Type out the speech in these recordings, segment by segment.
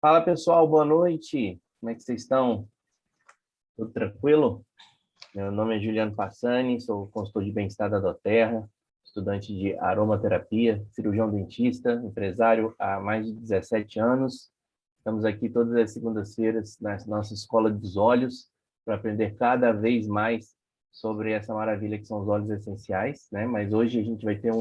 Fala pessoal, boa noite. Como é que vocês estão? Tudo tranquilo? Meu nome é Juliano Passani, sou consultor de bem-estar da Doterra, estudante de aromaterapia, cirurgião dentista, empresário há mais de 17 anos. Estamos aqui todas as segundas-feiras na nossa Escola dos Olhos para aprender cada vez mais sobre essa maravilha que são os óleos essenciais, né? Mas hoje a gente vai ter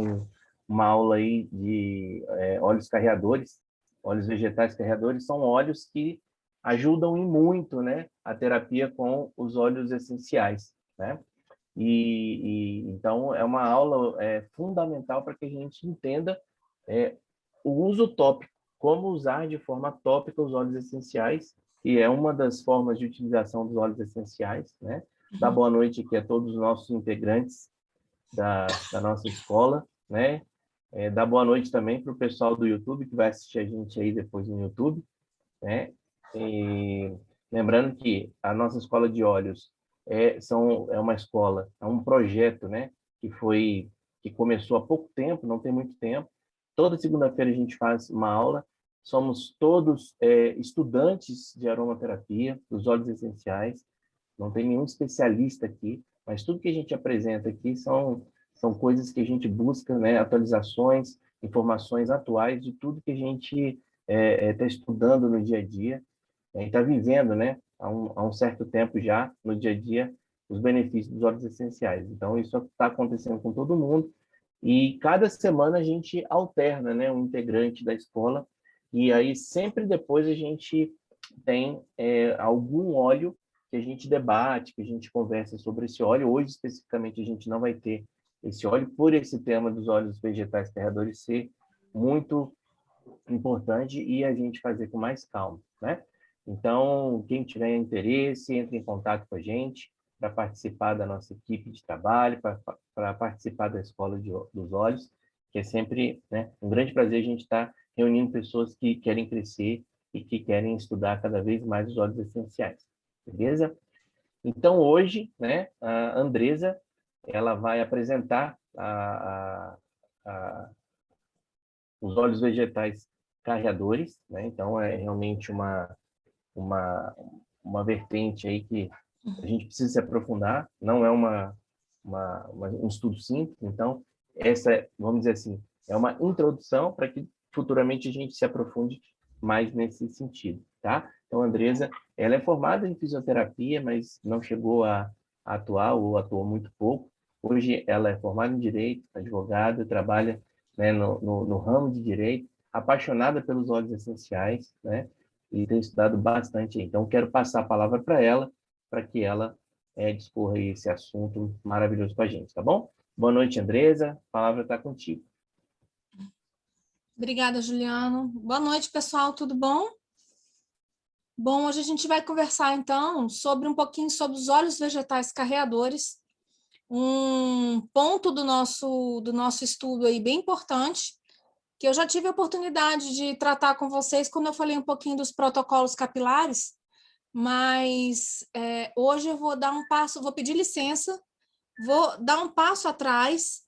uma aula aí de óleos carreadores. Óleos vegetais carreadores são óleos que ajudam e muito, né, a terapia com os óleos essenciais, né? Então é uma aula fundamental para que a gente entenda o uso tópico, como usar de forma tópica os óleos essenciais, que é uma das formas de utilização dos óleos essenciais, né? Dá boa noite aqui a todos os nossos integrantes da nossa escola, né? Dá boa noite também para o pessoal do YouTube, que vai assistir a gente aí depois no YouTube, né? E lembrando que a nossa escola de óleos é uma escola, é um projeto, né? Que começou há pouco tempo, não tem muito tempo. Toda segunda-feira a gente faz uma aula. Somos todos estudantes de aromaterapia, dos óleos essenciais. Não tem nenhum especialista aqui, mas tudo que a gente apresenta aqui são coisas que a gente busca, né? Atualizações, informações atuais de tudo que a gente está estudando no dia a dia, e está vivendo, né, há um certo tempo já, no dia a dia, os benefícios dos óleos essenciais. Então, isso está acontecendo com todo mundo, e cada semana a gente alterna, né, um integrante da escola, e aí sempre depois a gente tem algum óleo que a gente debate, que a gente conversa sobre esse óleo. Hoje, especificamente, a gente não vai ter esse óleo, por esse tema dos óleos vegetais carreadores ser muito importante e a gente fazer com mais calma, né? Então, quem tiver interesse, entre em contato com a gente para participar da nossa equipe de trabalho, para participar da Escola dos Olhos, que é sempre, né, um grande prazer a gente estar reunindo pessoas que querem crescer e que querem estudar cada vez mais os óleos essenciais, beleza? Então, hoje, né, a Andresa, ela vai apresentar os óleos vegetais carreadores, né? Então, é realmente uma, uma vertente aí que a gente precisa se aprofundar, não é um estudo simples, então, vamos dizer assim, é uma introdução para que futuramente a gente se aprofunde mais nesse sentido, tá? Então, a Andresa, ela é formada em fisioterapia, mas não chegou a atuar ou atuou muito pouco. Hoje, ela é formada em Direito, advogada, trabalha, né, no ramo de Direito, apaixonada pelos óleos essenciais, né? E tem estudado bastante. Então, quero passar a palavra para ela, para que ela discorra esse assunto maravilhoso com a gente, tá bom? Boa noite, Andresa. A palavra está contigo. Obrigada, Juliano. Boa noite, pessoal. Tudo bom? Bom, hoje a gente vai conversar, então, um pouquinho sobre os óleos vegetais carreadores, um ponto do nosso estudo aí bem importante, que eu já tive a oportunidade de tratar com vocês quando eu falei um pouquinho dos protocolos capilares, mas hoje eu vou dar um passo, vou pedir licença, vou dar um passo atrás,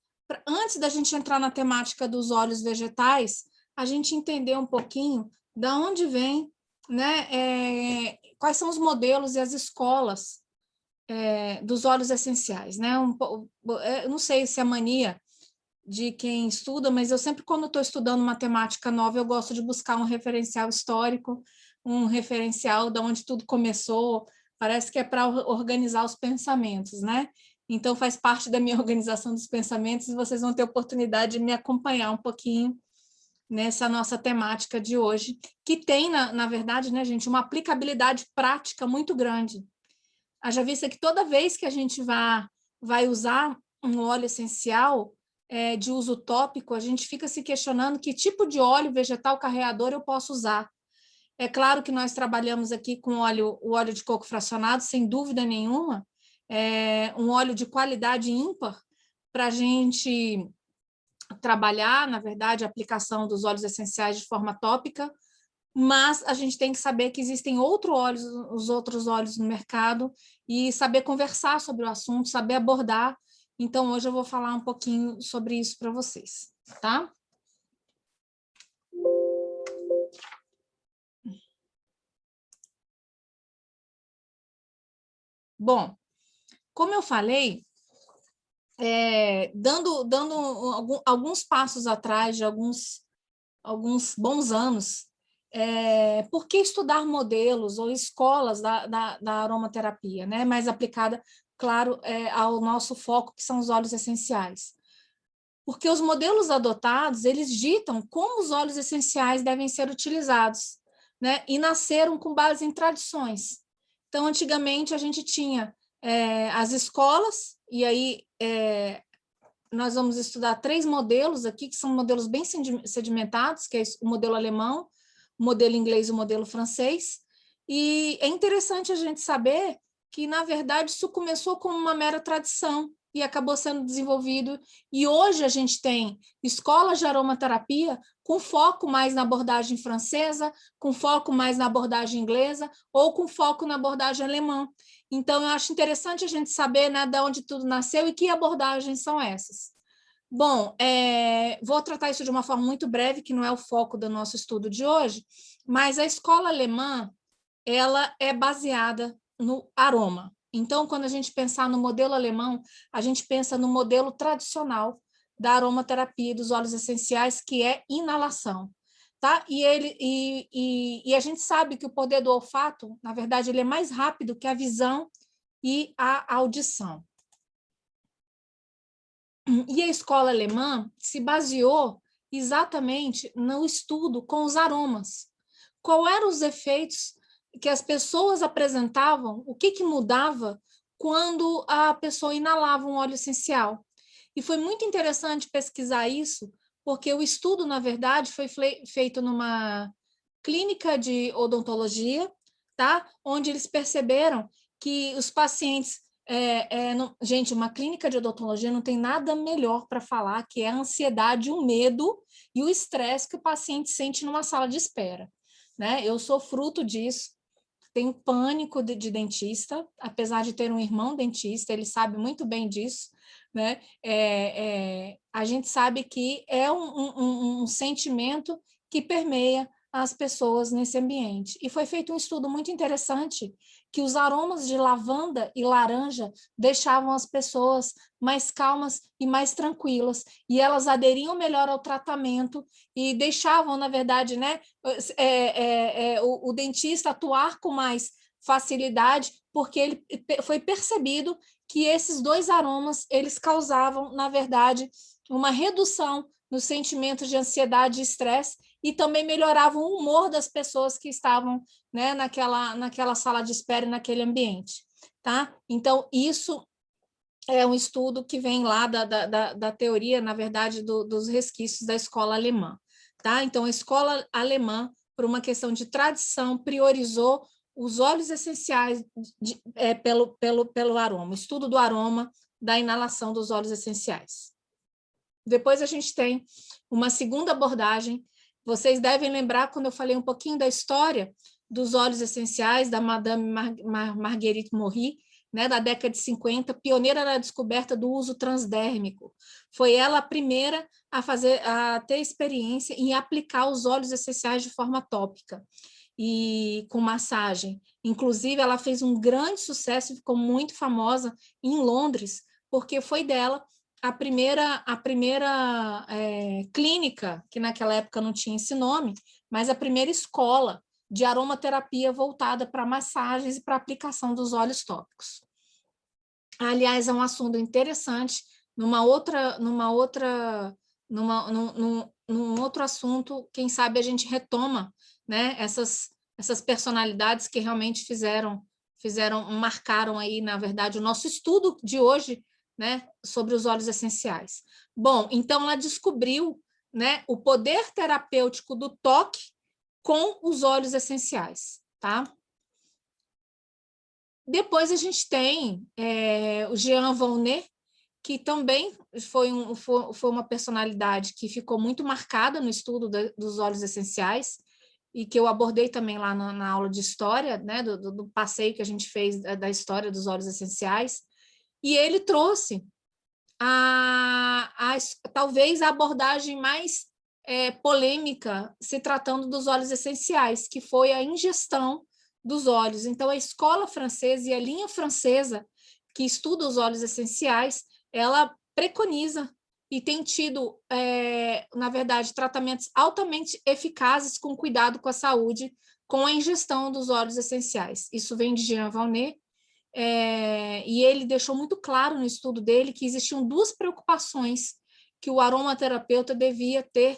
antes da gente entrar na temática dos óleos vegetais, a gente entender um pouquinho da onde vem, né, quais são os modelos e as escolas dos óleos essenciais, né? Eu não sei se é mania de quem estuda, mas eu sempre, quando estou estudando uma temática nova, eu gosto de buscar um referencial histórico, um referencial de onde tudo começou, parece que é para organizar os pensamentos, né? Então, faz parte da minha organização dos pensamentos e vocês vão ter oportunidade de me acompanhar um pouquinho nessa nossa temática de hoje, que tem, na verdade, né, gente, uma aplicabilidade prática muito grande. Haja vista que toda vez que a gente vai usar um óleo essencial de uso tópico, a gente fica se questionando que tipo de óleo vegetal carreador eu posso usar. É claro que nós trabalhamos aqui com o óleo de coco fracionado, sem dúvida nenhuma, um óleo de qualidade ímpar para a gente trabalhar, na verdade, a aplicação dos óleos essenciais de forma tópica, mas a gente tem que saber que existem os outros óleos no mercado e saber conversar sobre o assunto, saber abordar. Então, hoje eu vou falar um pouquinho sobre isso para vocês, tá? Bom, como eu falei, dando alguns passos atrás, de alguns bons anos, por que estudar modelos ou escolas da aromaterapia, né? Mais aplicada, claro, ao nosso foco, que são os óleos essenciais. Porque os modelos adotados, eles ditam como os óleos essenciais devem ser utilizados, né? E nasceram com base em tradições. Então, antigamente, a gente tinha as escolas, e aí nós vamos estudar 3 modelos aqui, que são modelos bem sedimentados, que é o modelo alemão, o modelo inglês e o modelo francês. E é interessante a gente saber que, na verdade, isso começou como uma mera tradição e acabou sendo desenvolvido. E hoje a gente tem escolas de aromaterapia com foco mais na abordagem francesa, com foco mais na abordagem inglesa ou com foco na abordagem alemã. Então, eu acho interessante a gente saber, né, de onde tudo nasceu e que abordagens são essas. Bom, vou tratar isso de uma forma muito breve, que não é o foco do nosso estudo de hoje, mas a escola alemã, ela é baseada no aroma. Então, quando a gente pensar no modelo alemão, a gente pensa no modelo tradicional da aromaterapia dos óleos essenciais, que é inalação. Tá? E a gente sabe que o poder do olfato, na verdade, ele é mais rápido que a visão e a audição. E a escola alemã se baseou exatamente no estudo com os aromas. Quais eram os efeitos que as pessoas apresentavam, o que mudava quando a pessoa inalava um óleo essencial. E foi muito interessante pesquisar isso, porque o estudo, na verdade, foi feito numa clínica de odontologia, tá? Onde eles perceberam que os pacientes... gente, uma clínica de odontologia não tem nada melhor para falar que é a ansiedade, o medo e o estresse que o paciente sente numa sala de espera. Né? Eu sou fruto disso, tenho pânico de dentista, apesar de ter um irmão dentista, ele sabe muito bem disso. Né? A gente sabe que é um sentimento que permeia as pessoas nesse ambiente. E foi feito um estudo muito interessante que os aromas de lavanda e laranja deixavam as pessoas mais calmas e mais tranquilas, e elas aderiam melhor ao tratamento e deixavam, na verdade, né, o dentista atuar com mais facilidade, porque ele foi percebido que esses 2 aromas, eles causavam, na verdade, uma redução nos sentimentos de ansiedade e estresse, e também melhoravam o humor das pessoas que estavam, né, naquela sala de espera e naquele ambiente. Tá? Então, isso é um estudo que vem lá da teoria, na verdade, dos resquícios da escola alemã. Tá? Então, a escola alemã, por uma questão de tradição, priorizou os óleos essenciais pelo aroma, o estudo do aroma da inalação dos óleos essenciais. Depois a gente tem uma segunda abordagem. Vocês devem lembrar quando eu falei um pouquinho da história dos óleos essenciais da Madame Marguerite Maury, né, da década de 50, pioneira na descoberta do uso transdérmico. Foi ela a primeira a ter experiência em aplicar os óleos essenciais de forma tópica e com massagem. Inclusive, ela fez um grande sucesso e ficou muito famosa em Londres, porque foi dela a primeira clínica, que naquela época não tinha esse nome, mas a primeira escola de aromaterapia voltada para massagens e para aplicação dos óleos tópicos. Aliás, é um assunto interessante, num outro assunto, quem sabe a gente retoma, né, essas personalidades que realmente marcaram aí, na verdade, o nosso estudo de hoje, né, sobre os óleos essenciais. Bom, então ela descobriu, né, o poder terapêutico do toque com os óleos essenciais, tá? Depois a gente tem o Jean Volney, que também foi uma personalidade que ficou muito marcada no estudo dos óleos essenciais, e que eu abordei também lá na aula de história, né, do passeio que a gente fez da história dos óleos essenciais, e ele trouxe talvez a abordagem mais polêmica se tratando dos óleos essenciais, que foi a ingestão dos óleos. Então, a escola francesa e a linha francesa, que estuda os óleos essenciais, ela preconiza e tem tido, na verdade, tratamentos altamente eficazes com cuidado com a saúde, com a ingestão dos óleos essenciais. Isso vem de Jean Valnet, e ele deixou muito claro no estudo dele que existiam duas preocupações que o aromaterapeuta devia ter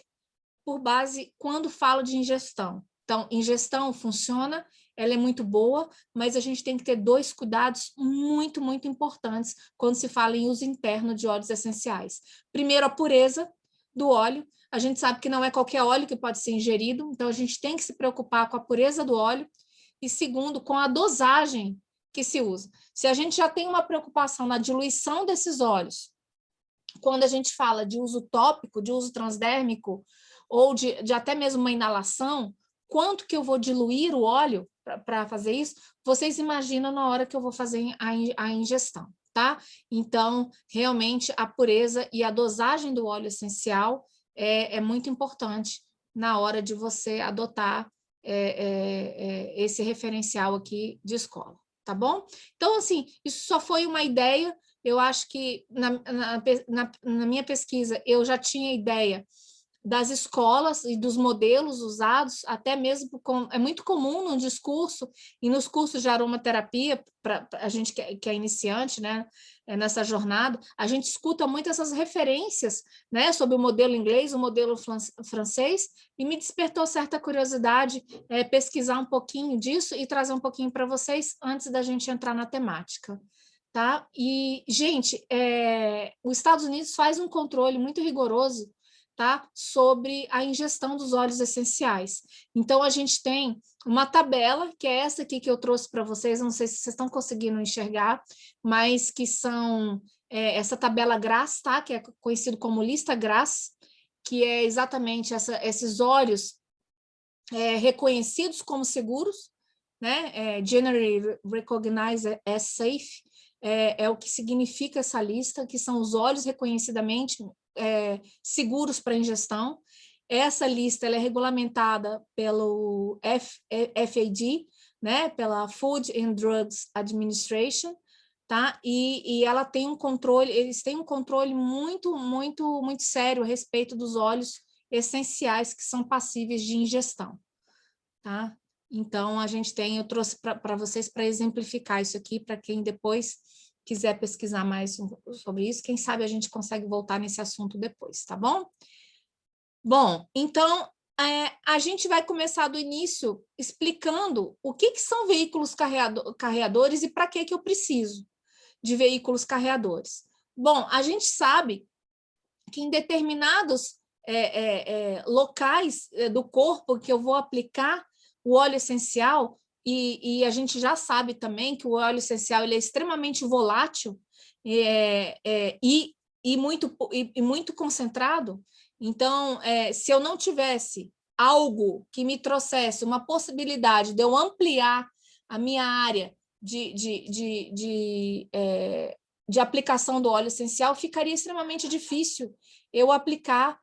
por base quando fala de ingestão. Então, ingestão funciona, ela é muito boa, mas a gente tem que ter dois cuidados muito, muito importantes quando se fala em uso interno de óleos essenciais. Primeiro, a pureza do óleo. A gente sabe que não é qualquer óleo que pode ser ingerido, então a gente tem que se preocupar com a pureza do óleo. E segundo, com a dosagem que se usa. Se a gente já tem uma preocupação na diluição desses óleos, quando a gente fala de uso tópico, de uso transdérmico, ou de até mesmo uma inalação, quanto que eu vou diluir o óleo para fazer isso, vocês imaginam na hora que eu vou fazer a ingestão, tá? Então, realmente, a pureza e a dosagem do óleo essencial é muito importante na hora de você adotar esse referencial aqui de escola, tá bom? Então, assim, isso só foi uma ideia. Eu acho que na minha pesquisa eu já tinha ideia das escolas e dos modelos usados, até mesmo é muito comum no discurso e nos cursos de aromaterapia, para a gente que é iniciante, né, nessa jornada, a gente escuta muito essas referências, né, sobre o modelo inglês, o modelo francês, e me despertou certa curiosidade pesquisar um pouquinho disso e trazer um pouquinho para vocês antes da gente entrar na temática. Tá? E, gente, os Estados Unidos faz um controle muito rigoroso, tá? Sobre a ingestão dos óleos essenciais. Então, a gente tem uma tabela, que é essa aqui que eu trouxe para vocês, não sei se vocês estão conseguindo enxergar, mas que são essa tabela GRAS, tá? Que é conhecido como lista GRAS, que é exatamente esses óleos reconhecidos como seguros, né? Generally recognized as safe, é o que significa essa lista, que são os óleos reconhecidamente seguros para ingestão. Essa lista ela é regulamentada pelo FAD, né, pela Food and Drugs Administration, tá? E ela tem um controle, eles têm um controle muito, muito, muito sério a respeito dos óleos essenciais que são passíveis de ingestão, tá? Então, eu trouxe para vocês para exemplificar isso aqui, para quem depois quiser pesquisar mais sobre isso, quem sabe a gente consegue voltar nesse assunto depois, tá bom? Bom, então, a gente vai começar do início explicando o que são veículos carreadores e para que eu preciso de veículos carreadores. Bom, a gente sabe que em determinados locais do corpo que eu vou aplicar o óleo essencial, e a gente já sabe também que o óleo essencial ele é extremamente volátil e muito concentrado. Então, se eu não tivesse algo que me trouxesse uma possibilidade de eu ampliar a minha área de aplicação do óleo essencial, ficaria extremamente difícil eu aplicar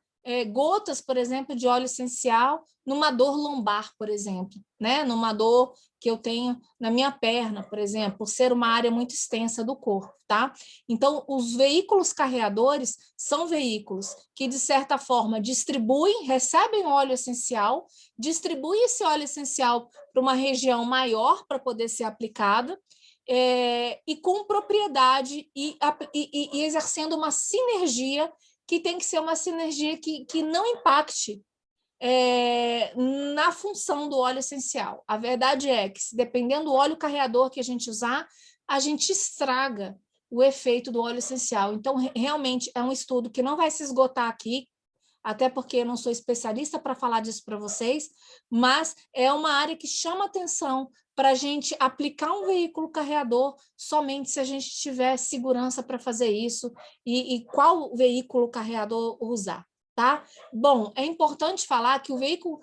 gotas, por exemplo, de óleo essencial numa dor lombar, por exemplo, né? Numa dor que eu tenho na minha perna, por exemplo, por ser uma área muito extensa do corpo, tá? Então, os veículos carreadores são veículos que, de certa forma, recebem óleo essencial, distribuem esse óleo essencial para uma região maior para poder ser aplicada, e com propriedade e exercendo uma sinergia que tem que ser uma sinergia que não impacte na função do óleo essencial. A verdade é que, dependendo do óleo carreador que a gente usar, a gente estraga o efeito do óleo essencial. Então, realmente, é um estudo que não vai se esgotar aqui, até porque eu não sou especialista para falar disso para vocês, mas é uma área que chama atenção para a gente aplicar um veículo carreador somente se a gente tiver segurança para fazer isso e qual veículo carreador usar, tá? Bom, é importante falar que o veículo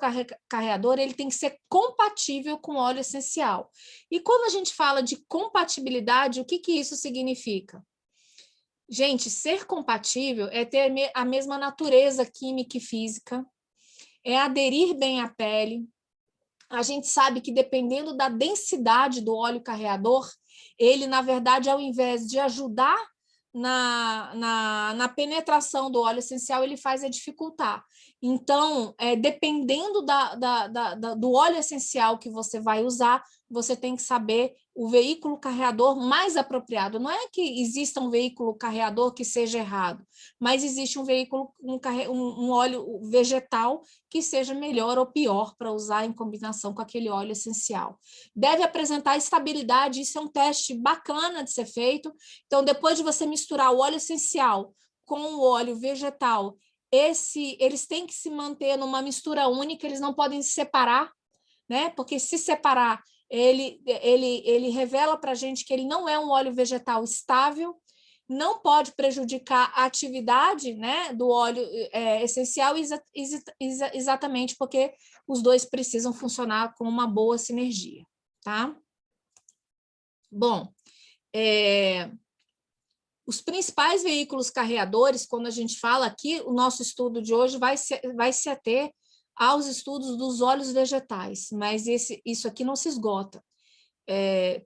carreador ele tem que ser compatível com óleo essencial. E quando a gente fala de compatibilidade, o que isso significa? Gente, ser compatível é ter a mesma natureza química e física, é aderir bem à pele, a gente sabe que dependendo da densidade do óleo carreador, ele, na verdade, ao invés de ajudar na penetração do óleo essencial, ele faz dificultar. Então, dependendo do óleo essencial que você vai usar, você tem que saber o veículo carreador mais apropriado. Não é que exista um veículo carreador que seja errado, mas existe um veículo, um óleo vegetal que seja melhor ou pior para usar em combinação com aquele óleo essencial. Deve apresentar estabilidade, isso é um teste bacana de ser feito. Então, depois de você misturar o óleo essencial com o óleo vegetal, eles têm que se manter numa mistura única, eles não podem se separar, né? Porque se separar, ele revela para a gente que ele não é um óleo vegetal estável, não pode prejudicar a atividade, né, do óleo essencial, exatamente porque os dois precisam funcionar com uma boa sinergia, tá? Bom, os principais veículos carreadores, quando a gente fala aqui, o nosso estudo de hoje vai se ater aos estudos dos óleos vegetais, mas isso aqui não se esgota.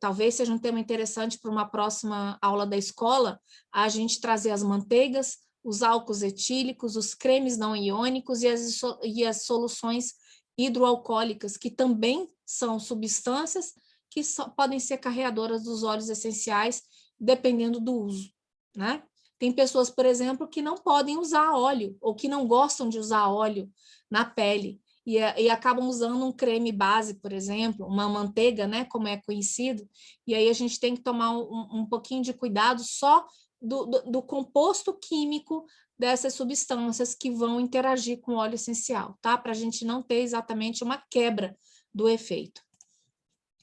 Talvez seja um tema interessante para uma próxima aula da escola, a gente trazer as manteigas, os álcools etílicos, os cremes não iônicos e as soluções hidroalcoólicas, que também são substâncias que podem ser carreadoras dos óleos essenciais, dependendo do uso, né? Tem pessoas, por exemplo, que não podem usar óleo, ou que não gostam de usar óleo na pele, e acabam usando um creme base, por exemplo, uma manteiga, né, como é conhecido, e aí a gente tem que tomar um pouquinho de cuidado só do composto químico dessas substâncias que vão interagir com o óleo essencial, tá? Para a gente não ter exatamente uma quebra do efeito.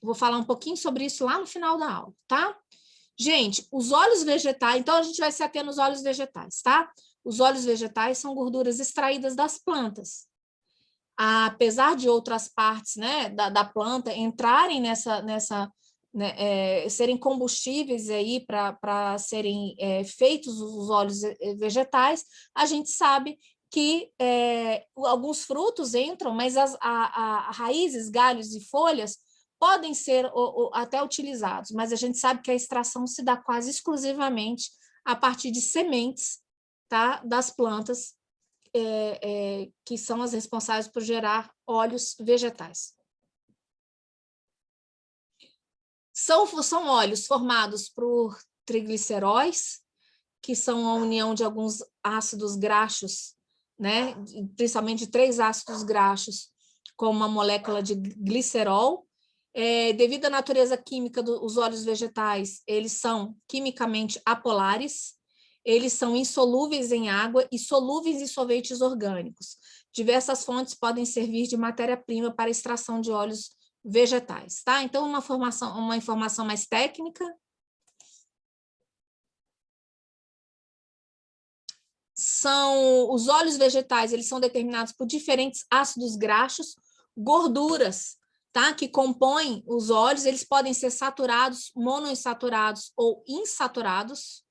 Vou falar um pouquinho sobre isso lá no final da aula, tá? Gente, os óleos vegetais, então a gente vai se ater nos óleos vegetais, tá? Os óleos vegetais são gorduras extraídas das plantas. Apesar de outras partes, né, da planta entrarem serem combustíveis aí para serem feitos os óleos vegetais, a gente sabe que alguns frutos entram, mas as raízes, galhos e folhas podem ser até utilizados, mas a gente sabe que a extração se dá quase exclusivamente a partir de sementes, tá, das plantas, que são as responsáveis por gerar óleos vegetais. São óleos formados por trigliceróis, que são a união de alguns ácidos graxos, né, principalmente 3 ácidos graxos, com uma molécula de glicerol. Devido à natureza química dos óleos vegetais, eles são quimicamente apolares, eles são insolúveis em água e solúveis em solventes orgânicos. Diversas fontes podem servir de matéria-prima para a extração de óleos vegetais, tá? Então, uma informação mais técnica. Os óleos vegetais, eles são determinados por diferentes ácidos graxos, gorduras, tá? Que compõem os óleos, eles podem ser saturados, monoinsaturados ou insaturados.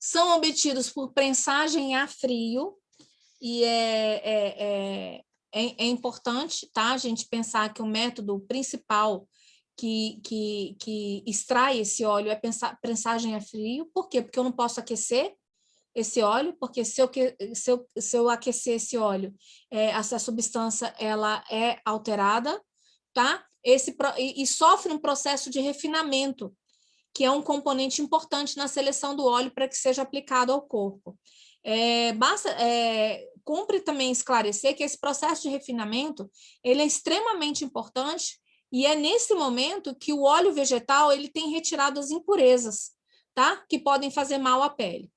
São obtidos por prensagem a frio, e é importante, tá? A gente pensar que o método principal que extrai esse óleo é prensagem a frio. Por quê? Porque eu não posso aquecer esse óleo, porque se eu aquecer esse óleo, essa substância ela é alterada, tá? E sofre um processo de refinamento, que é um componente importante na seleção do óleo para que seja aplicado ao corpo. Cumpre também esclarecer que esse processo de refinamento ele é extremamente importante, e é nesse momento que o óleo vegetal ele tem retirado as impurezas, tá? Que podem fazer mal à pele.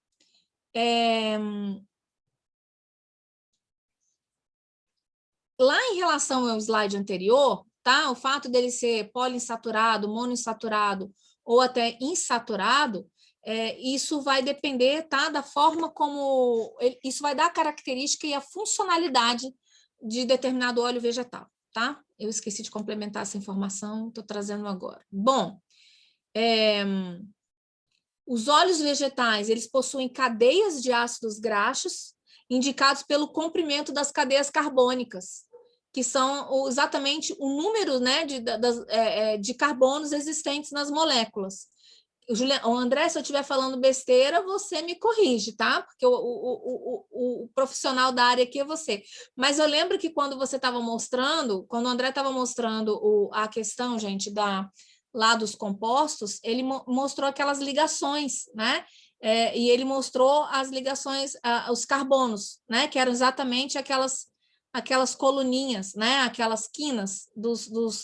Lá em relação ao slide anterior, tá? O fato dele ser poliinsaturado, monoinsaturado ou até insaturado, isso vai depender, tá, da forma como isso vai dar a característica e a funcionalidade de determinado óleo vegetal, tá? Eu esqueci de complementar essa informação, estou trazendo agora. Bom, os óleos vegetais, eles possuem cadeias de ácidos graxos indicados pelo comprimento das cadeias carbônicas. que são exatamente o número, né, de carbonos existentes nas moléculas. O André, se eu estiver falando besteira, você me corrige, tá? Porque o profissional da área aqui é você. Mas eu lembro que quando você estava mostrando, quando o André estava mostrando a questão, gente, lá dos compostos, ele mostrou aquelas ligações, né? E ele mostrou as ligações, os carbonos, né? Que eram exatamente aquelas coluninhas, né? Aquelas quinas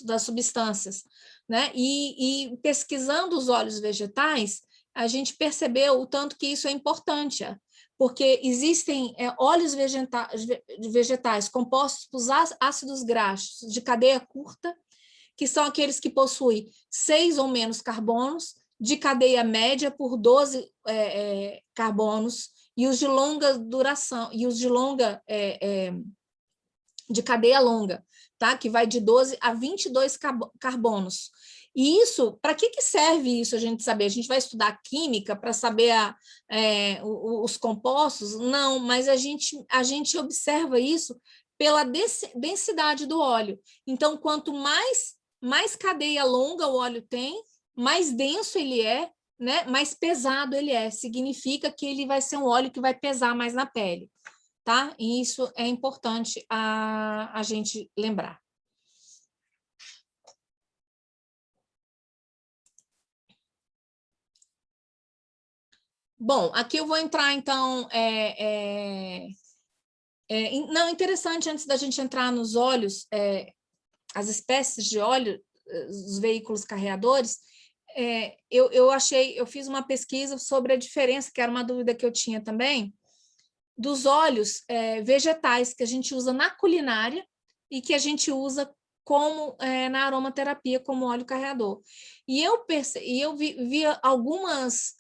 das substâncias. Né? E pesquisando os óleos vegetais, a gente percebeu o tanto que isso é importante, porque existem óleos vegetais compostos por ácidos graxos de cadeia curta, que são aqueles que possuem 6 ou menos carbonos, de cadeia média por 12 carbonos, e os de longa duração, e os de cadeia longa, tá? Que vai de 12 a 22 carbonos. E isso, para que serve isso a gente saber? A gente vai estudar química para saber os compostos? Não, mas a gente observa isso pela densidade do óleo. Então, quanto mais cadeia longa o óleo tem, mais denso ele é, né? Mais pesado ele é. Significa que ele vai ser um óleo que vai pesar mais na pele. Tá? E isso é importante a gente lembrar. Bom, aqui eu vou entrar, então... não, interessante, antes da gente entrar nos óleos, as espécies de óleo, os veículos carreadores, eu fiz uma pesquisa sobre a diferença, que era uma dúvida que eu tinha também, dos óleos vegetais que a gente usa na culinária e que a gente usa como na aromaterapia como óleo carreador. E eu vi algumas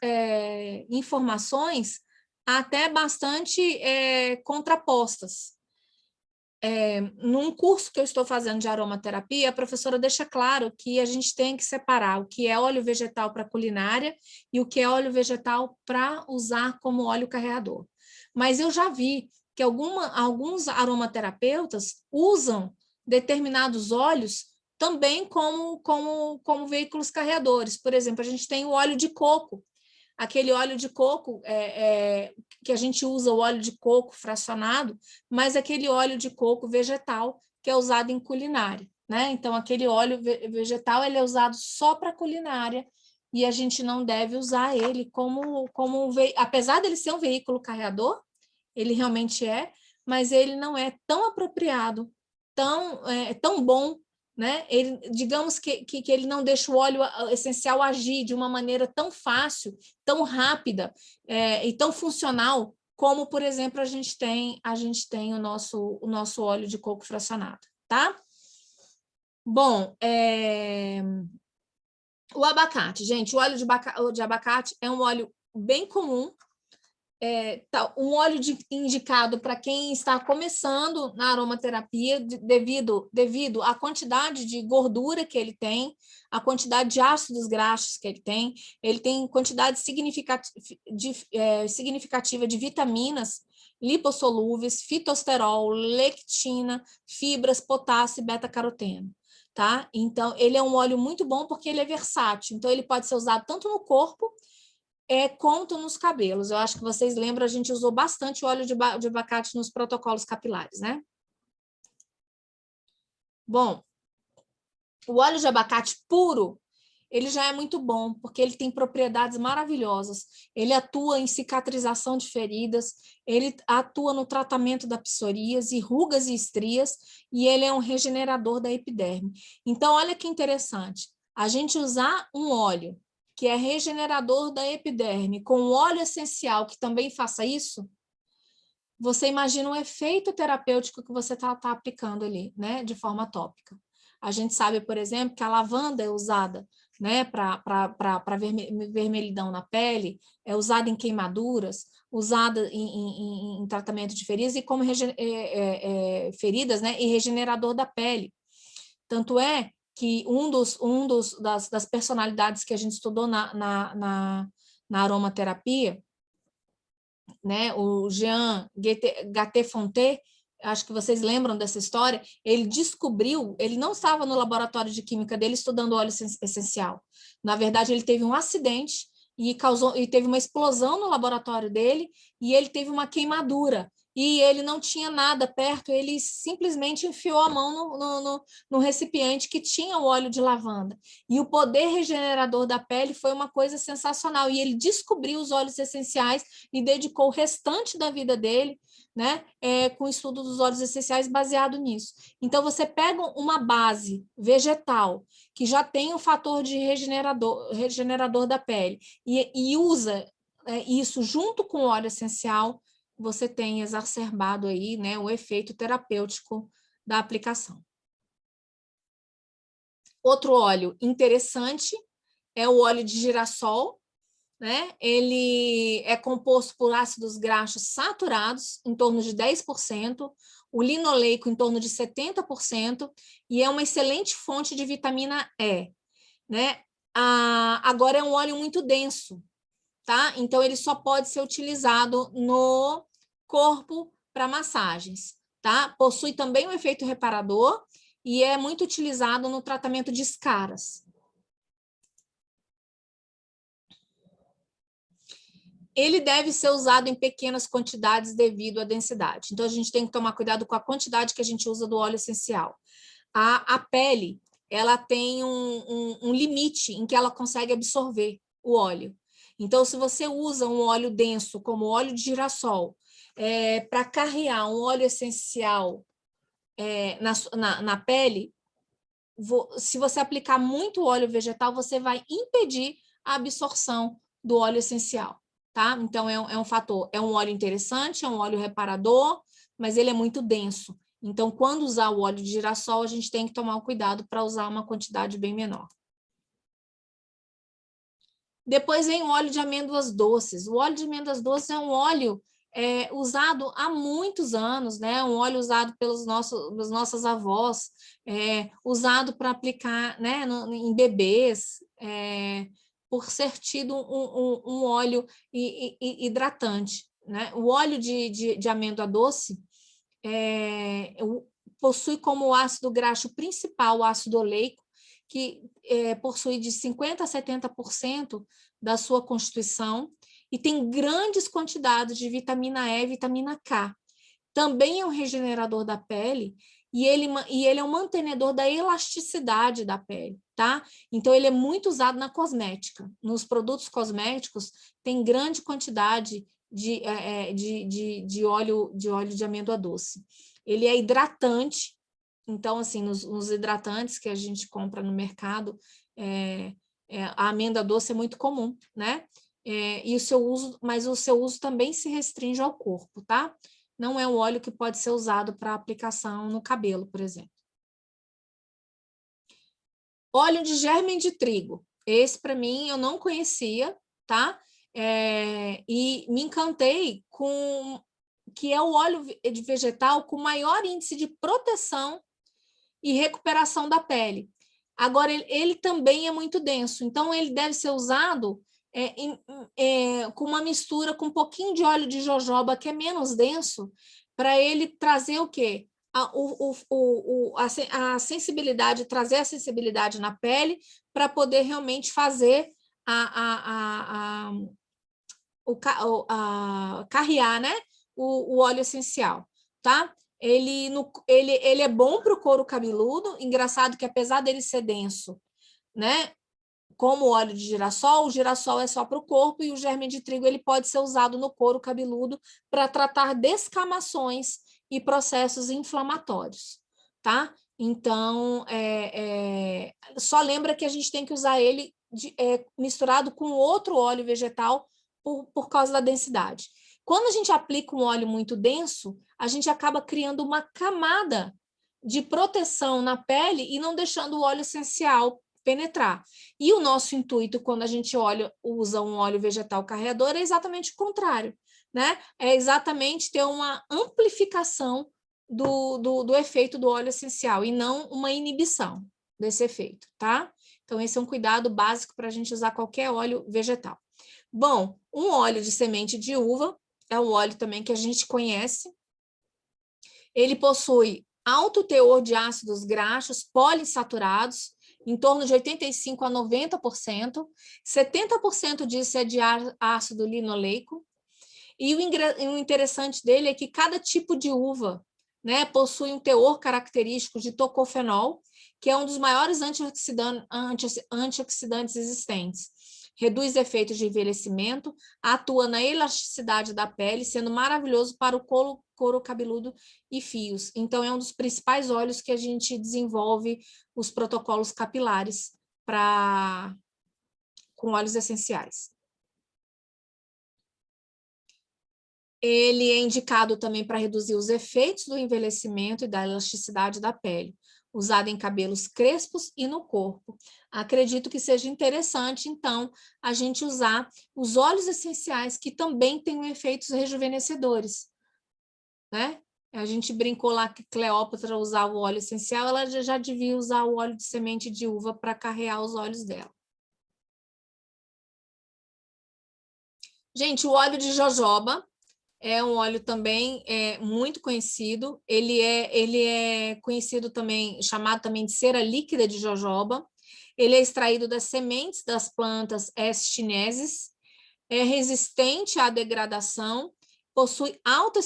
informações até bastante contrapostas. Num curso que eu estou fazendo de aromaterapia, a professora deixa claro que a gente tem que separar o que é óleo vegetal para culinária e o que é óleo vegetal para usar como óleo carreador. Mas eu já vi que alguns aromaterapeutas usam determinados óleos também como veículos carreadores. Por exemplo, a gente tem o óleo de coco, aquele óleo de coco que a gente usa, o óleo de coco fracionado, mas aquele óleo de coco vegetal que é usado em culinária. Né? Então, aquele óleo vegetal ele é usado só para culinária e a gente não deve usar ele apesar dele ser um veículo carreador, ele realmente mas ele não é tão apropriado, tão bom, né? Digamos que ele não deixa o óleo essencial agir de uma maneira tão fácil, tão rápida e tão funcional como, por exemplo, a gente tem o nosso óleo de coco fracionado, tá? Bom, o abacate, gente, o óleo de abacate é um óleo bem comum, um óleo indicado para quem está começando na aromaterapia devido à quantidade de gordura que ele tem, a quantidade de ácidos graxos que ele tem quantidade significativa de vitaminas lipossolúveis, fitosterol, lectina, fibras, potássio e beta-caroteno. Tá? Então, ele é um óleo muito bom porque ele é versátil. Então, ele pode ser usado tanto no corpo quanto nos cabelos. Eu acho que vocês lembram, a gente usou bastante óleo de abacate nos protocolos capilares, né? Bom, o óleo de abacate puro, ele já é muito bom, porque ele tem propriedades maravilhosas. Ele atua em cicatrização de feridas, ele atua no tratamento da psoríase, rugas e estrias, e ele é um regenerador da epiderme. Então, olha que interessante, a gente usar um óleo que é regenerador da epiderme, com um óleo essencial que também faça isso, você imagina o efeito terapêutico que você está aplicando ali, né, de forma tópica. A gente sabe, por exemplo, que a lavanda é usada, né, para vermelhidão na pele, é usada em queimaduras, usada em tratamento de feridas e como feridas, né, e regenerador da pele. Tanto é que das personalidades que a gente estudou na aromaterapia, né, o Jean Gattefonte, acho que vocês lembram dessa história, ele descobriu, ele não estava no laboratório de química dele estudando óleo essencial. Na verdade, ele teve um acidente e teve uma explosão no laboratório dele, e ele teve uma queimadura. E ele não tinha nada perto, ele simplesmente enfiou a mão no recipiente que tinha o óleo de lavanda. E o poder regenerador da pele foi uma coisa sensacional. E ele descobriu os óleos essenciais e dedicou o restante da vida dele, né, com o estudo dos óleos essenciais baseado nisso. Então, você pega uma base vegetal que já tem o fator de regenerador da pele e usa isso junto com o óleo essencial, você tem exacerbado aí, né, o efeito terapêutico da aplicação. Outro óleo interessante é o óleo de girassol, né? Ele é composto por ácidos graxos saturados, em torno de 10%, o linoleico em torno de 70%, e é uma excelente fonte de vitamina E, né? Agora é um óleo muito denso, tá? Então ele só pode ser utilizado no corpo para massagens, tá? Possui também um efeito reparador e é muito utilizado no tratamento de escaras. Ele deve ser usado em pequenas quantidades devido à densidade. Então, a gente tem que tomar cuidado com a quantidade que a gente usa do óleo essencial. A pele, ela tem um limite em que ela consegue absorver o óleo. Então, se você usa um óleo denso, como óleo de girassol, para carrear um óleo essencial na pele, se você aplicar muito óleo vegetal, você vai impedir a absorção do óleo essencial, tá? Então, é um fator, é um óleo interessante, é um óleo reparador, mas ele é muito denso. Então, quando usar o óleo de girassol, a gente tem que tomar o cuidado para usar uma quantidade bem menor. Depois vem o óleo de amêndoas doces. O óleo de amêndoas doces é um óleo usado há muitos anos, né? Um óleo usado pelas nossas avós, usado para aplicar, né, em bebês, por ser tido um óleo hidratante, né? O óleo de amêndoa doce possui como ácido graxo principal o ácido oleico, que possui de 50% a 70% da sua constituição, e tem grandes quantidades de vitamina E e vitamina K. Também é um regenerador da pele, e ele é um mantenedor da elasticidade da pele, tá? Então, ele é muito usado na cosmética. Nos produtos cosméticos, tem grande quantidade de óleo de amêndoa doce. Ele é hidratante, então, assim, nos hidratantes que a gente compra no mercado, a amêndoa doce é muito comum, né? E mas o seu uso também se restringe ao corpo, tá? Não é um óleo que pode ser usado para aplicação no cabelo, por exemplo. Óleo de gérmen de trigo. Esse, para mim, eu não conhecia, tá? E me encantei com que é o óleo de vegetal com maior índice de proteção e recuperação da pele. Agora, ele também é muito denso, então ele deve ser usado com uma mistura com um pouquinho de óleo de jojoba, que é menos denso, para ele trazer o quê? A sensibilidade, trazer a sensibilidade na pele para poder realmente fazer carrear, né, o óleo essencial, tá? Ele é bom para o couro cabeludo, engraçado que apesar dele ser denso, né, como o óleo de girassol, o girassol é só para o corpo e o germe de trigo ele pode ser usado no couro cabeludo para tratar descamações e processos inflamatórios, tá? Então, só lembra que a gente tem que usar ele misturado com outro óleo vegetal por causa da densidade. Quando a gente aplica um óleo muito denso, a gente acaba criando uma camada de proteção na pele e não deixando o óleo essencial penetrar. E o nosso intuito, quando a gente usa um óleo vegetal carreador, é exatamente o contrário, né? É exatamente ter uma amplificação do efeito do óleo essencial e não uma inibição desse efeito, tá? Então, esse é um cuidado básico para a gente usar qualquer óleo vegetal. Bom, um óleo de semente de uva é um óleo também que a gente conhece. Ele possui alto teor de ácidos graxos poliinsaturados, em torno de 85% a 90%, 70% disso é de ácido linoleico, e o interessante dele é que cada tipo de uva, né, possui um teor característico de tocofenol, que é um dos maiores antioxidantes existentes. Reduz efeitos de envelhecimento, atua na elasticidade da pele, sendo maravilhoso para o couro cabeludo e fios. Então, é um dos principais óleos que a gente desenvolve os protocolos capilares com óleos essenciais. Ele é indicado também para reduzir os efeitos do envelhecimento e da elasticidade da pele, usado em cabelos crespos e no corpo. Acredito que seja interessante, então, a gente usar os óleos essenciais que também têm efeitos rejuvenescedores, né? A gente brincou lá que Cleópatra usava o óleo essencial, ela já devia usar o óleo de semente de uva para carrear os olhos dela. Gente, o óleo de jojoba é um óleo também muito conhecido. Ele é conhecido também, chamado também de cera líquida de jojoba. Ele é extraído das sementes das plantas S. chineses, é resistente à degradação, possui alta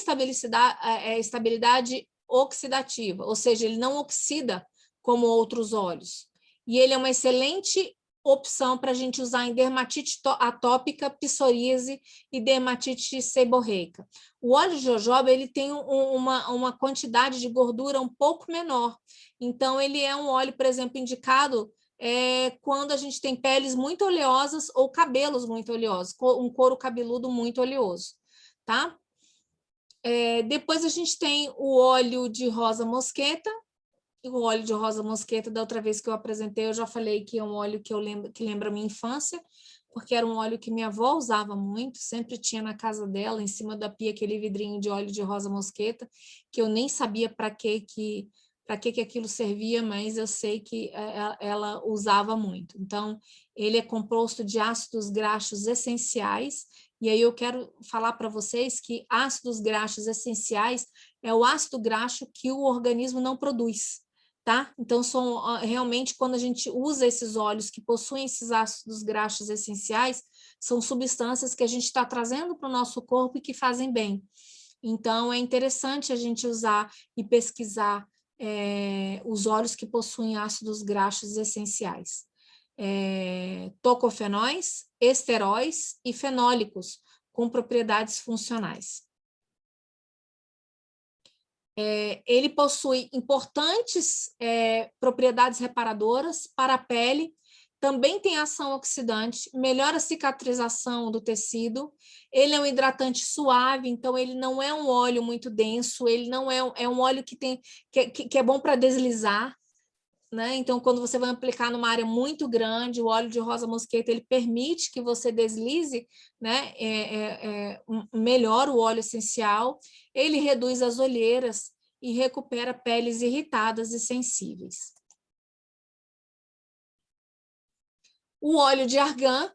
estabilidade oxidativa, ou seja, ele não oxida como outros óleos. E ele é uma excelente opção para a gente usar em dermatite atópica, psoríase e dermatite seborreica. O óleo de jojoba ele tem uma quantidade de gordura um pouco menor, então ele é um óleo, por exemplo, indicado quando a gente tem peles muito oleosas ou cabelos muito oleosos, um couro cabeludo muito oleoso, tá? Depois a gente tem o óleo de rosa mosqueta. O óleo de rosa mosqueta, da outra vez que eu apresentei, eu já falei que é um óleo que lembra a minha infância, porque era um óleo que minha avó usava muito, sempre tinha na casa dela, em cima da pia, aquele vidrinho de óleo de rosa mosqueta, que eu nem sabia para que aquilo servia, mas eu sei que ela usava muito. Então, ele é composto de ácidos graxos essenciais, e aí eu quero falar para vocês que ácidos graxos essenciais é o ácido graxo que o organismo não produz. Tá? Então, são realmente, quando a gente usa esses óleos que possuem esses ácidos graxos essenciais, são substâncias que a gente está trazendo para o nosso corpo e que fazem bem. Então, é interessante a gente usar e pesquisar os óleos que possuem ácidos graxos essenciais. Tocofenóis, esteróis e fenólicos, com propriedades funcionais. Ele possui importantes propriedades reparadoras para a pele, também tem ação oxidante, melhora a cicatrização do tecido, ele é um hidratante suave, então ele não é um óleo muito denso, ele não é um óleo que é bom para deslizar, né? Então, quando você vai aplicar numa área muito grande, o óleo de rosa mosqueta ele permite que você deslize, né? Melhor o óleo essencial, ele reduz as olheiras e recupera peles irritadas e sensíveis. O óleo de argan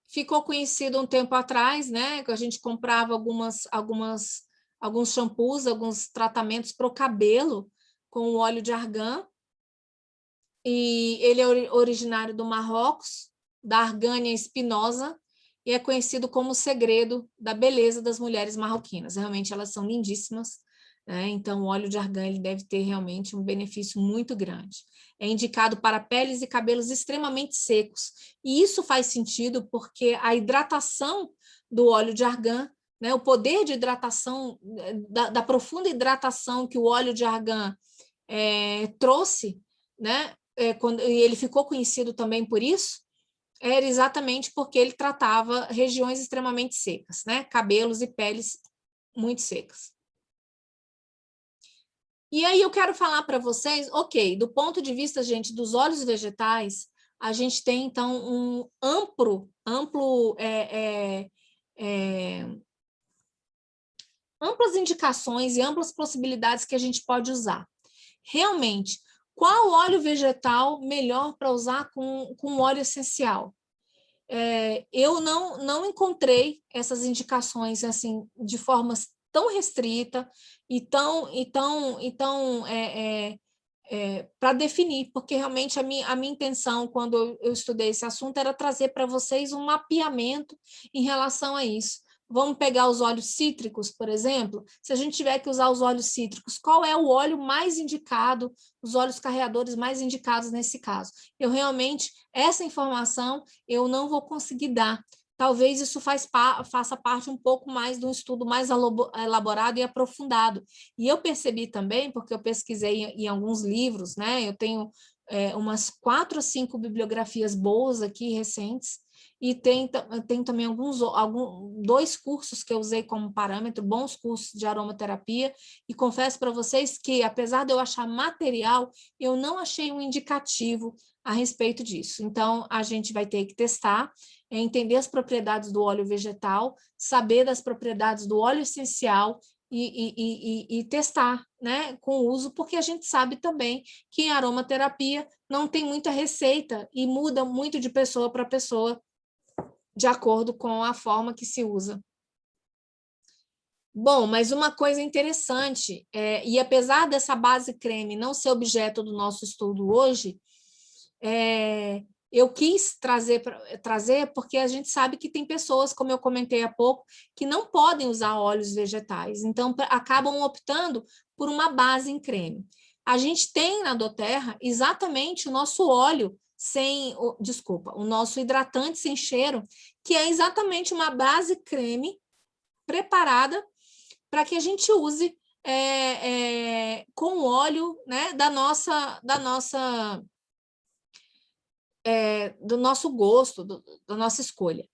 ficou conhecido um tempo atrás, né? Que a gente comprava alguns shampoos, alguns tratamentos para o cabelo com o óleo de argan. E ele é originário do Marrocos, da Argânia espinosa, e é conhecido como o segredo da beleza das mulheres marroquinas. Realmente elas são lindíssimas, né? Então o óleo de argan ele deve ter realmente um benefício muito grande. É indicado para peles e cabelos extremamente secos, e isso faz sentido porque a hidratação do óleo de argan, né, o poder de hidratação, da profunda hidratação que o óleo de argan trouxe, né, e ele ficou conhecido também por isso, era exatamente porque ele tratava regiões extremamente secas, né? Cabelos e peles muito secas. E aí eu quero falar para vocês, ok, do ponto de vista, gente, dos óleos vegetais, a gente tem, então, um amplas indicações e amplas possibilidades que a gente pode usar. Realmente, qual óleo vegetal melhor para usar com óleo essencial? Eu não encontrei essas indicações assim de formas tão restrita e tão para definir, porque realmente a minha intenção, quando eu estudei esse assunto, era trazer para vocês um mapeamento em relação a isso. Vamos pegar os óleos cítricos, por exemplo. Se a gente tiver que usar os óleos cítricos, qual é o óleo mais indicado, os óleos carreadores mais indicados nesse caso? Eu realmente, essa informação, eu não vou conseguir dar. Talvez isso faça parte um pouco mais de um estudo mais elaborado e aprofundado. E eu percebi também, porque eu pesquisei em alguns livros, né? Eu tenho umas 4 ou 5 bibliografias boas aqui, recentes, e tem também dois cursos que eu usei como parâmetro, bons cursos de aromaterapia, e confesso para vocês que, apesar de eu achar material, eu não achei um indicativo a respeito disso. Então, a gente vai ter que testar, entender as propriedades do óleo vegetal, saber das propriedades do óleo essencial e testar, né, com o uso, porque a gente sabe também que em aromaterapia não tem muita receita e muda muito de pessoa para pessoa, de acordo com a forma que se usa. Bom, mas uma coisa interessante, e apesar dessa base creme não ser objeto do nosso estudo hoje, eu quis trazer porque a gente sabe que tem pessoas, como eu comentei há pouco, que não podem usar óleos vegetais, então acabam optando por uma base em creme. A gente tem na doTERRA exatamente o nosso óleo o nosso hidratante sem cheiro, que é exatamente uma base creme preparada para que a gente use com óleo, né, do nosso gosto, da nossa escolha.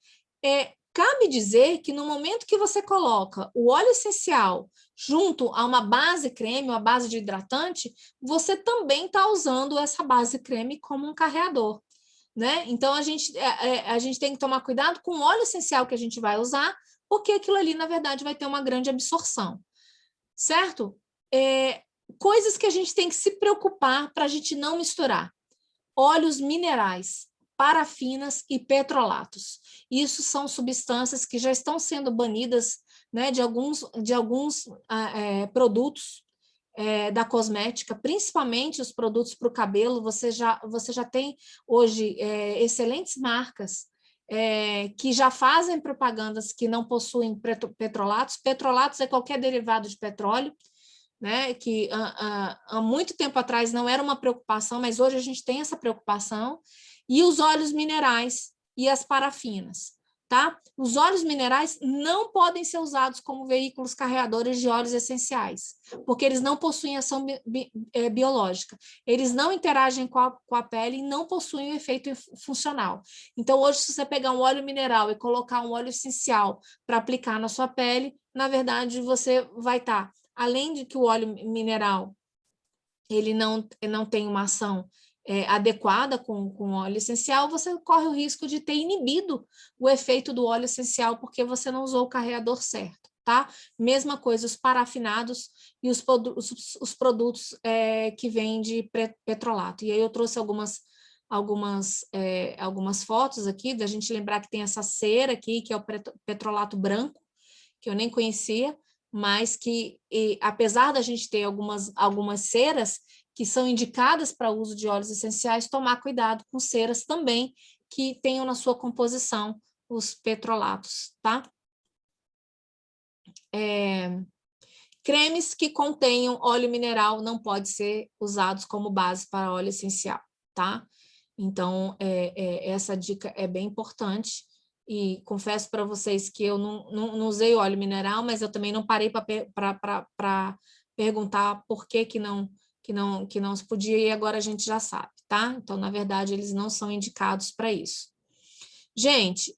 Cabe dizer que no momento que você coloca o óleo essencial junto a uma base creme, uma base de hidratante, você também está usando essa base creme como um carreador, né? Então, a gente tem que tomar cuidado com o óleo essencial que a gente vai usar, porque aquilo ali, na verdade, vai ter uma grande absorção, certo? Coisas que a gente tem que se preocupar para a gente não misturar. Óleos minerais, parafinas e petrolatos. Isso são substâncias que já estão sendo banidas, né, de alguns produtos da cosmética, principalmente os produtos para o cabelo. Você já tem hoje excelentes marcas que já fazem propagandas que não possuem petrolatos. Petrolatos é qualquer derivado de petróleo, né, que há muito tempo atrás não era uma preocupação, mas hoje a gente tem essa preocupação, e os óleos minerais e as parafinas, tá? Os óleos minerais não podem ser usados como veículos carreadores de óleos essenciais, porque eles não possuem ação biológica, eles não interagem com a pele e não possuem um efeito funcional. Então, hoje, se você pegar um óleo mineral e colocar um óleo essencial para aplicar na sua pele, na verdade, você vai estar além de que o óleo mineral ele não tem uma ação adequada com o óleo essencial, você corre o risco de ter inibido o efeito do óleo essencial porque você não usou o carreador certo, tá? Mesma coisa, os parafinados e os produtos que vêm de petrolato. E aí eu trouxe algumas fotos aqui, da gente lembrar que tem essa cera aqui, que é o petrolato branco, que eu nem conhecia, mas que, apesar da gente ter algumas ceras que são indicadas para o uso de óleos essenciais, tomar cuidado com ceras também que tenham na sua composição os petrolatos, tá? Cremes que contenham óleo mineral não podem ser usados como base para óleo essencial, tá? Então, essa dica é bem importante. E confesso para vocês que eu não usei óleo mineral, mas eu também não parei para perguntar por que não se podia, e agora a gente já sabe, tá? Então, na verdade, eles não são indicados para isso. Gente,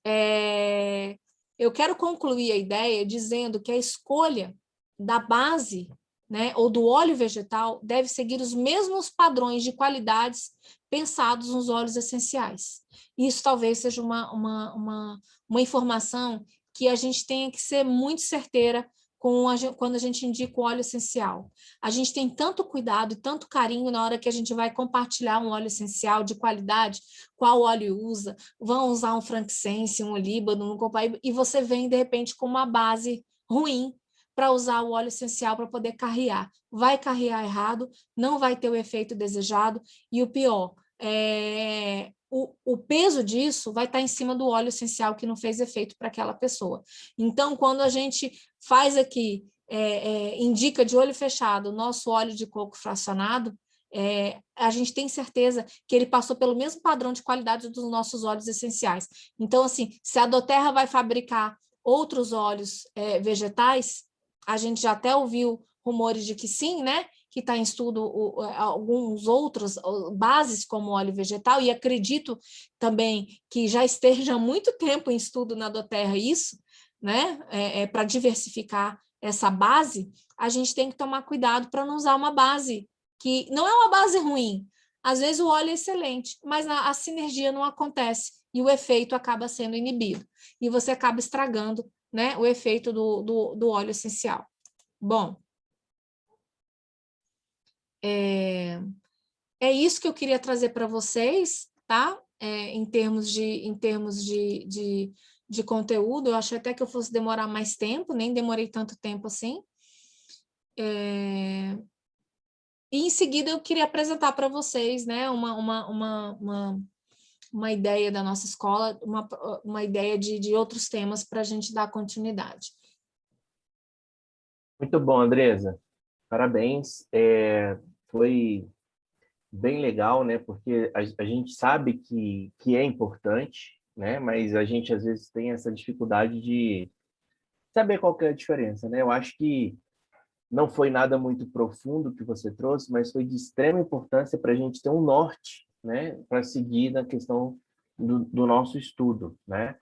eu quero concluir a ideia dizendo que a escolha da base, né, ou do óleo vegetal deve seguir os mesmos padrões de qualidades pensados nos óleos essenciais. Isso talvez seja uma informação que a gente tenha que ser muito certeira quando a gente indica o óleo essencial. A gente tem tanto cuidado e tanto carinho na hora que a gente vai compartilhar um óleo essencial de qualidade, qual óleo usa, vão usar um frankincense, um olíbano, um copaíba, e você vem, de repente, com uma base ruim, para usar o óleo essencial para poder carrear. Vai carrear errado, não vai ter o efeito desejado, e o pior, o peso disso vai estar em cima do óleo essencial que não fez efeito para aquela pessoa. Então, quando a gente faz aqui, indica de olho fechado o nosso óleo de coco fracionado, a gente tem certeza que ele passou pelo mesmo padrão de qualidade dos nossos óleos essenciais. Então, assim, se a doTERRA vai fabricar outros óleos vegetais, a gente já até ouviu rumores de que sim, né? Que está em estudo alguns outros bases como óleo vegetal, e acredito também que já esteja há muito tempo em estudo na doTERRA isso, né? Para diversificar essa base, a gente tem que tomar cuidado para não usar uma base que não é uma base ruim. Às vezes o óleo é excelente, mas a sinergia não acontece e o efeito acaba sendo inibido. E você acaba estragando, né, o efeito do óleo essencial. Bom, é isso que eu queria trazer para vocês, tá? Em termos de conteúdo, eu achei até que eu fosse demorar mais tempo, nem demorei tanto tempo assim. E em seguida eu queria apresentar para vocês, né, uma ideia da nossa escola, uma ideia de outros temas para a gente dar continuidade. Muito bom, Andresa. Parabéns. Foi bem legal, né? Porque a gente sabe que é importante, né? Mas a gente às vezes tem essa dificuldade de saber qual que é a diferença, né? Eu acho que não foi nada muito profundo que você trouxe, mas foi de extrema importância para a gente ter um norte, né? Para seguir na questão do nosso estudo, né?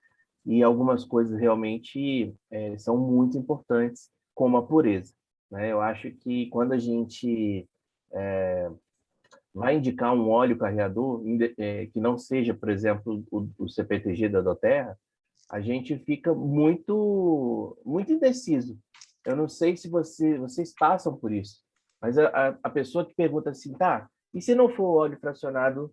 E algumas coisas realmente são muito importantes, como a pureza, né? Eu acho que quando a gente vai indicar um óleo carreador que não seja, por exemplo, o CPTG da doTERRA, a gente fica muito indeciso. Eu não sei se vocês passam por isso, mas a pessoa que pergunta assim, tá, e se não for óleo fracionado,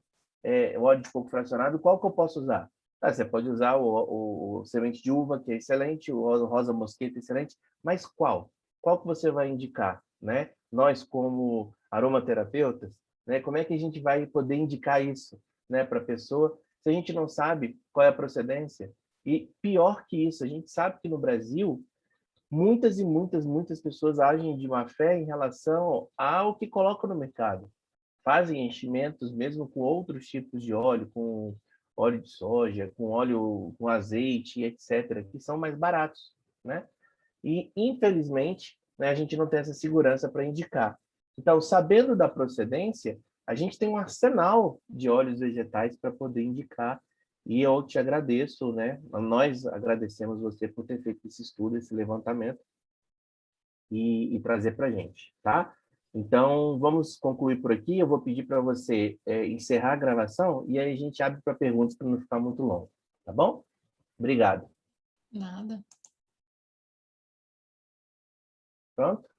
óleo de coco fracionado, qual que eu posso usar? Ah, você pode usar o semente de uva, que é excelente, o rosa mosqueta, excelente, mas qual? Qual que você vai indicar, né? Nós, como aromaterapeutas, né, como é que a gente vai poder indicar isso, né, para a pessoa, se a gente não sabe qual é a procedência? E pior que isso, a gente sabe que no Brasil, muitas e muitas pessoas agem de má fé em relação ao que colocam no mercado. Fazem enchimentos mesmo com outros tipos de óleo, com óleo de soja, com óleo com azeite, etc., que são mais baratos, né? E, infelizmente, né, a gente não tem essa segurança para indicar. Então, sabendo da procedência, a gente tem um arsenal de óleos vegetais para poder indicar. E eu te agradeço, né? Nós agradecemos você por ter feito esse estudo, esse levantamento e trazer para a gente, tá? Então, vamos concluir por aqui. Eu vou pedir para você encerrar a gravação e aí a gente abre para perguntas para não ficar muito longo, tá bom? Obrigado. Nada. Pronto?